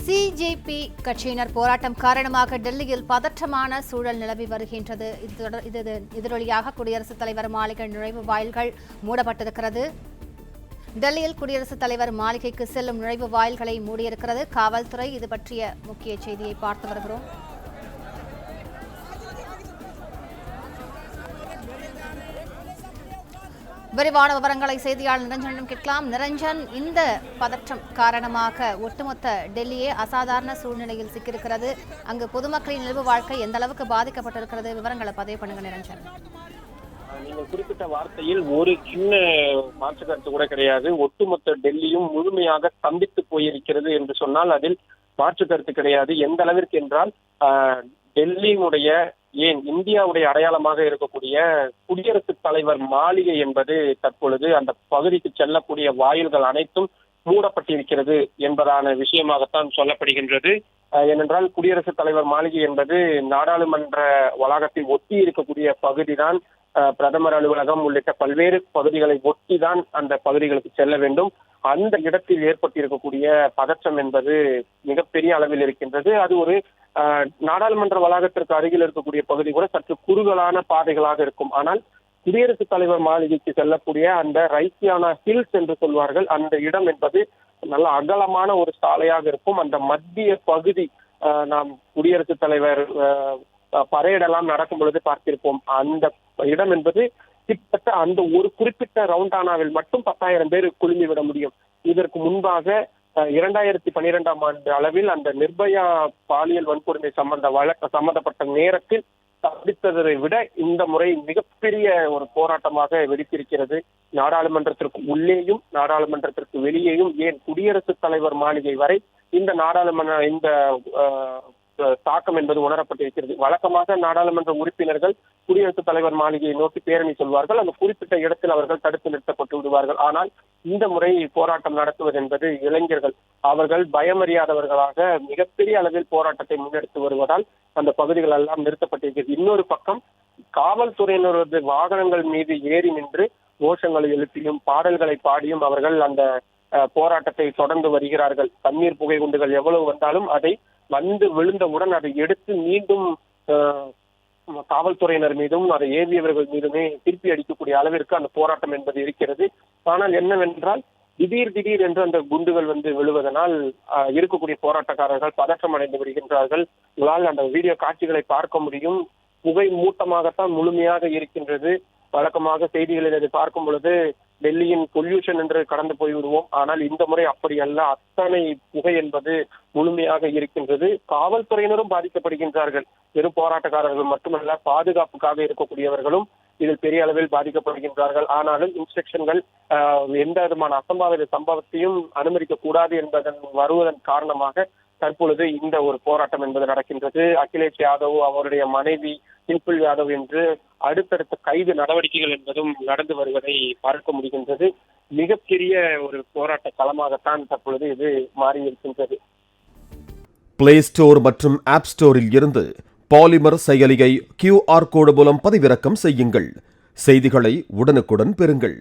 CJP கட்சியினர் போராட்டம் காரணமாக டெல்லியில் பதற்றமான சூழல் நிலவி வருகின்றது. இதனொலியாக குடியரசுத் தலைவர் மாளிகை நுழைவு வாயில்கள் மூடப்பட்டிருக்கிறது. டெல்லியில் குடியரசுத் தலைவர் மாளிகைக்கு செல்லும் நுழைவு வாயில்களை மூடியிருக்கிறது காவல்துறை. இது பற்றிய முக்கிய செய்தியை பார்த்து வருகிறோம். விரிவான விவரங்களை செய்தியாளர் நிரஞ்சனிடம் கேட்கலாம். நிரஞ்சன், இந்த பதற்றம் காரணமாக ஒட்டுமொத்த டெல்லியே அசாதாரண சூழ்நிலையில் சிக்கியிருக்கிறது. அங்கு பொதுமக்களின் இயல்பு வாழ்க்கை எந்த அளவுக்கு பாதிக்கப்பட்டிருக்கிறது? விவரங்களை பதிவு பண்ணுங்க நிரஞ்சன். நீங்கள் குறிப்பிட்ட வார்த்தையில் ஒரு சின்ன மாற்று கருத்து கூட கிடையாது. ஒட்டுமொத்த டெல்லியும் முழுமையாக ஸ்தம்பித்து போயிருக்கிறது என்று சொன்னால் அதில் மாற்று கருத்து கிடையாது. எந்த அளவிற்கு என்றால் டெல்லியினுடைய ஏன் இந்தியாவுடைய அடையாளமாக இருக்கக்கூடிய குடியரசுத் தலைவர் மாளிகை என்பது தற்பொழுது அந்த பகுதிக்கு செல்லக்கூடிய வாயில்கள் அனைத்தும் மூடப்பட்டிருக்கிறது என்பதான விஷயமாகத்தான் சொல்லப்படுகின்றது. ஏனென்றால் குடியரசுத் தலைவர் மாளிகை என்பது நாடாளுமன்ற வளாகத்தை ஒட்டி இருக்கக்கூடிய பகுதிதான். பிரதமர் அலுவலகம் உள்ளிட்ட பல்வேறு பகுதிகளை ஒட்டிதான் அந்த பகுதிகளுக்கு செல்ல வேண்டும். அந்த இடத்தில் ஏற்பட்டிருக்கக்கூடிய பதற்றம் என்பது மிகப்பெரிய அளவில் இருக்கின்றது. அது ஒரு நாடாளுமன்ற வளாகத்திற்கு அருகில் இருக்கக்கூடிய பகுதி கூட சற்று குறுகலான பாதைகளாக இருக்கும். ஆனால் குடியரசுத் தலைவர் மாளிகைக்கு செல்லக்கூடிய அந்த ரைசியானா ஹில்ஸ் என்று சொல்வார்கள், அந்த இடம் என்பது நல்ல அகலமான ஒரு சாலையாக இருக்கும். அந்த மத்திய பகுதி நாம் குடியரசுத் தலைவர் பரேடெல்லாம் நடக்கும் பொழுது பார்த்திருப்போம். அந்த இடம் என்பது கிட்டத்தட்ட அந்த ஒரு குறிப்பிட்ட ரவுண்டானாவில் மட்டும் 10,000 பேர் குழுமி விட முடியும். இதற்கு முன்பாக 2012ஆம் ஆண்டு அளவில் அந்த நிர்பயா பாலியல் வன்கொடுமை சம்பந்தப்பட்ட நேரத்தில் தடுத்ததை விட இந்த முறை மிகப்பெரிய ஒரு போராட்டமாக வெடித்திருக்கிறது. நாடாளுமன்றத்திற்கு உள்ளேயும் நாடாளுமன்றத்திற்கு வெளியேயும் ஏன் குடியரசுத் தலைவர் மாளிகை வரை இந்த தாக்கம் என்பது உணரப்பட்டிருக்கிறது. வழக்கமாக நாடாளுமன்ற உறுப்பினர்கள் குடியரசுத் தலைவர் மாளிகையை நோக்கி பேரணி சொல்வார்கள். அந்த குறிப்பிட்ட இடத்தில் அவர்கள் தடுத்து நிறுத்தப்பட்டு விடுவார்கள். ஆனால் இந்த முறை போராட்டம் நடத்துவது என்பது இளைஞர்கள் அவர்கள் பயமறியாதவர்களாக மிகப்பெரிய அளவில் போராட்டத்தை முன்னெடுத்து வருவதால் அந்த பகுதிகள் எல்லாம் நிறுத்தப்பட்டிருக்கிறது. இன்னொரு பக்கம் காவல்துறையினரது வாகனங்கள் மீது ஏறி நின்று கோஷங்களை எழுப்பியும் பாடல்களை பாடியும் அவர்கள் அந்த போராட்டத்தை தொடர்ந்து வருகிறார்கள். கண்ணீர் புகை குண்டுகள் எவ்வளவு வந்தாலும் அதை வந்து விழுந்தவுடன் அதை எடுத்து மீண்டும் காவல்துறையினர் மீதும் அதை ஏவியவர்கள் மீதுமே திருப்பி அடிக்கக்கூடிய அளவிற்கு அந்த போராட்டம் என்பது இருக்கிறது. ஆனால் என்னவென்றால் திடீர் என்று அந்த குண்டுகள் வந்து விழுவதனால் இருக்கக்கூடிய போராட்டக்காரர்கள் பதற்றம் அடைந்து வருகின்றார்கள். உங்களால் அந்த வீடியோ காட்சிகளை பார்க்க முடியும். புகை மூட்டமாகத்தான் முழுமையாக இருக்கின்றது. வழக்கமாக செய்திகளில் அதை பார்க்கும் பொழுது டெல்லியின் பொல்யூஷன் என்று கடந்து போய்விடுவோம். ஆனால் இந்த முறை அப்படி அல்ல. அத்தனை புகை என்பது முழுமையாக இருக்கின்றது. காவல்துறையினரும் பாதிக்கப்படுகின்றார்கள். வெறும் போராட்டக்காரர்கள் மட்டுமல்ல, பாதுகாப்புக்காக இருக்கக்கூடியவர்களும் இதில் பெரிய அளவில் பாதிக்கப்படுகின்றார்கள். ஆனாலும் இன்ஸ்ட்ரக்ஷன்கள் எந்த விதமான அசம்பாவித சம்பவத்தையும் அனுமதிக்க கூடாது என்பதன் வருவதன் காரணமாக தற்பொழுது இந்த ஒரு போராட்டம் என்பது நடக்கின்றது. அகிலேஷ் யாதவ், அவருடைய மனைவி சிம்பிள் யாதவ் என்று அடுத்தடுத்த கைது நடவடிக்கைகள் என்பதும் நடந்து வருவதை பார்க்க முடிகின்றது. மிகப்பெரிய ஒரு போராட்ட களமாகத்தான் தற்பொழுது இது மாறியிருக்கின்றது. பிளே ஸ்டோர் மற்றும் ஆப் ஸ்டோரில் இருந்து பாலிமர் செயலியை QR கோடு மூலம் பதிவிறக்கம் செய்யுங்கள். செய்திகளை உடனுக்குடன் பெறுங்கள்.